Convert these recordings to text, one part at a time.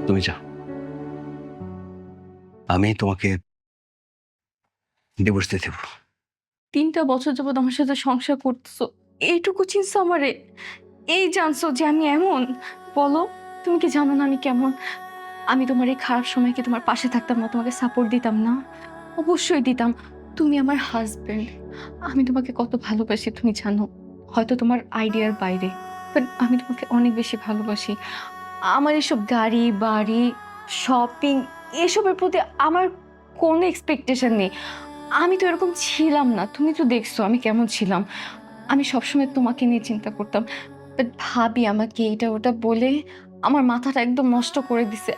তুমি যাও, আমি তোমাকে ডিভোর্স দিয়ে দেবো। 3টা বছর যাবত আমার সাথে সংসার করতেছো, এইটুকু চিনছো আমারে? এই জানছো যে আমি এমন? বলো, তুমি কি জানো না আমি কেমন? আমি তোমার এই খারাপ সময় কি তোমার পাশে থাকতাম না, তোমাকে সাপোর্ট দিতাম না? অবশ্যই দিতাম। তুমি আমার হাজবেন্ড, আমি তোমাকে কত ভালোবাসি তুমি জানো। হয়তো তোমার আইডিয়ার বাইরে, বাট আমি তোমাকে অনেক বেশি ভালোবাসি। আমার এসব গাড়ি বাড়ি শপিং এসবের প্রতি আমার কোনো এক্সপেকটেশন নেই। আমি তো এরকম ছিলাম না, তুমি তো দেখছো আমি কেমন ছিলাম। আমি সবসময় তোমাকে নিয়ে চিন্তা করতাম, বাট ভাবি আমাকে এটা ওটা বলে আমার মাথাটা একদম নষ্ট করে দিছে।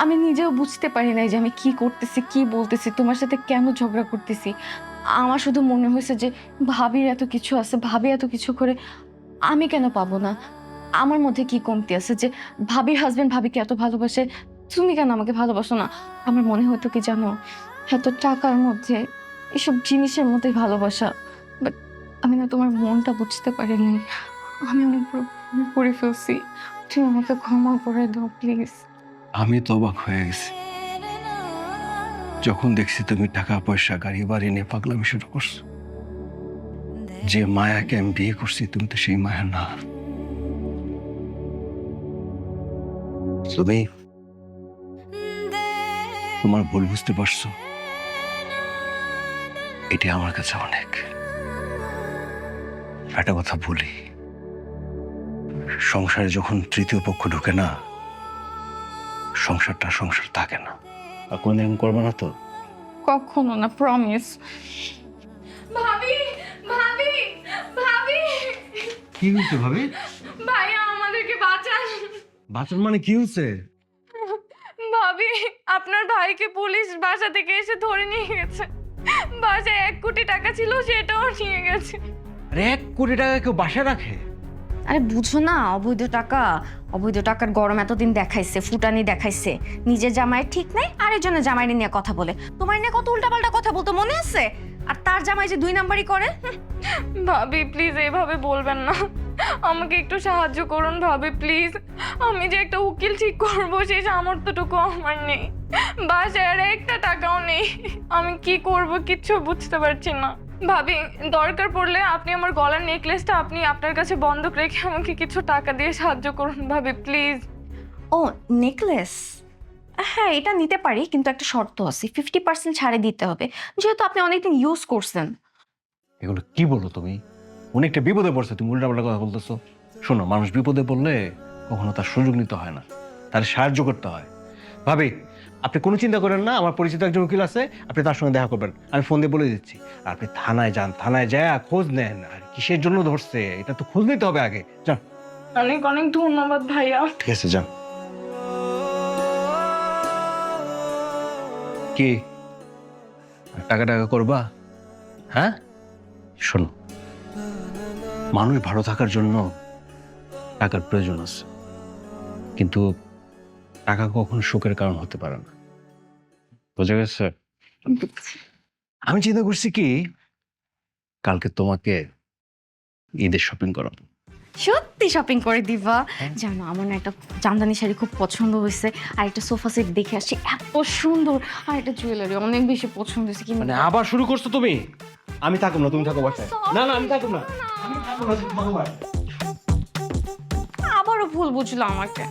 আমি নিজেও বুঝতে পারি নাই যে আমি কি করতেছি কি বলতেছি, তোমার সাথে কেন ঝগড়া করতেছি। আমার শুধু মনে হয়েছে যে ভাবির এত কিছু আছে, ভাবি এত কিছু করে, আমি কেন পাবো না? আমার মধ্যে কি কমতি আছে যে ভাবির হাজবেন্ড ভাবিকে এত ভালোবাসে, তুমি কেন আমাকে ভালোবাসো না? আমার মনে হতো কি জানো, এত টাকার মধ্যে এসব জিনিসের মধ্যে ভালোবাসা, বাট আমি না তোমার মনটা বুঝতে পারিনি। আমি অনেক বড় ভুল করে ফেলছি, তুমি আমাকে ক্ষমা করে দাও প্লিজ। আমি তো অবাক হয়ে গেছি যখন দেখছি তুমি টাকা পয়সা গাড়ি বাড়ি নিয়ে পাগলামি শুরু করছো। যে মায়াকে আমি বিয়ে করছি তুমি তো সেই মায়া না। তুমি তোমার ভুল বুঝতে পারছো, এটি আমার কাছে অনেক। একটা কথা বলি, সংসারে যখন তৃতীয় পক্ষ ঢুকে না, সংসারটা সংসার থাকে না। আর কোনদিন এরকম করবে না তো? কখনো না, প্রমিস। ভাবি, ভাবি, ভাবি, কি হয়েছে ভাবি? ভাইয়া আমাদেরকে বাঁচান। বাঁচন মানে কি হয়েছে? ভাবি, আপনার ভাইকে পুলিশ বাসা থেকে এসে ধরে নিয়ে গেছে। বাসায় 1 কোটি টাকা ছিল, সেটাও নিয়ে গেছে। আরে 1 কোটি টাকা কেউ বাসায় রাখে? আরে বুঝো না, অবৈধ টাকা। অবৈধ টাকার গরম এতদিন দেখাইছে, ফুটানি দেখাইছে। নিজের জামাই ঠিক নাই, আরেকজনের জামাইরে নিয়ে কথা বলে। তোমার নিয়ে কত উল্টাপাল্টা কথা বলতো মনে আছে? আর তার জামাই যে 2 নাম্বারই করে। ভাবি প্লিজ এভাবে বলবেন না, আমাকে একটু সাহায্য করুন ভাবি প্লিজ। আমি যে একটা উকিল ঠিক করবো সেই সামর্থ্যটুকু আমার নেই, বাসায় আর 1টা টাকাও নেই। আমি কি করব কিচ্ছু বুঝতে পারছি না। ভাবি দরকার পড়লে আপনি আমার গলার নেকলেসটা আপনি আপনার কাছে বন্ধক রেখে আমাকে কিছু টাকা দিয়ে সাহায্য করুন ভাবি প্লিজ। O, necklace? হ্যাঁ, এটা নিতে পারি, কিন্তু একটা শর্ত আছে, 50% ছাড়ে দিতে হবে, যেহেতু আপনি অনেকদিন ইউজ করছেন। এগুলো কি বলো তুমি? অনেকটা বিপদে পড়ছে, তুমি উল্টাপাল্টা কথা বলতেছো। শোনো, মানুষ বিপদে পড়লে কখনো তার সুযোগ নিতে হয় না, তার সাহায্য করতে হয়। ভাবি, আপনি কোনো চিন্তা করেন না, আমার পরিচিত একজন উকিল আছে, আপনি তার সঙ্গে দেখা করবেন, আমি ফোন দিয়ে বলে দিচ্ছি। আর আপনি থানায় যান, থানায় যায় খোঁজ নেন, আর কিসের জন্য ধরছে এটা তো খোঁজ নিতে হবে আগে। যান। অনেক অনেক ধন্যবাদ ভাইয়া। ঠিক আছে, যান। কি টাকা টাকা করবা? হ্যাঁ, শোনো, মানুষ ভালো থাকার জন্য টাকার প্রয়োজন আছে, কিন্তু টাকা কখনো সুখের কারণ হতে পারে না। বোঝা গেছে? আমি চিন্তা করছি কি, কালকে তোমাকে ঈদের শপিং করাবো। সত্যি শপিং করে দিবা? জানো, আমার না একটা জামদানি শাড়ি খুব পছন্দ হয়েছে, আর একটা সোফা সেট দেখে আসছি এত সুন্দর, আর একটা জুয়েলারি অনেক বেশি পছন্দ হয়েছে। কিন্তু মানে আবার শুরু করছো তুমি? আমি থাকবো না, তুমি থাকো বাসায়। না না, আমি থাকবো না, আমি থাকবো না, তুমি থাকো বাসায়। আবারও ভুল বুঝলো আমাকে।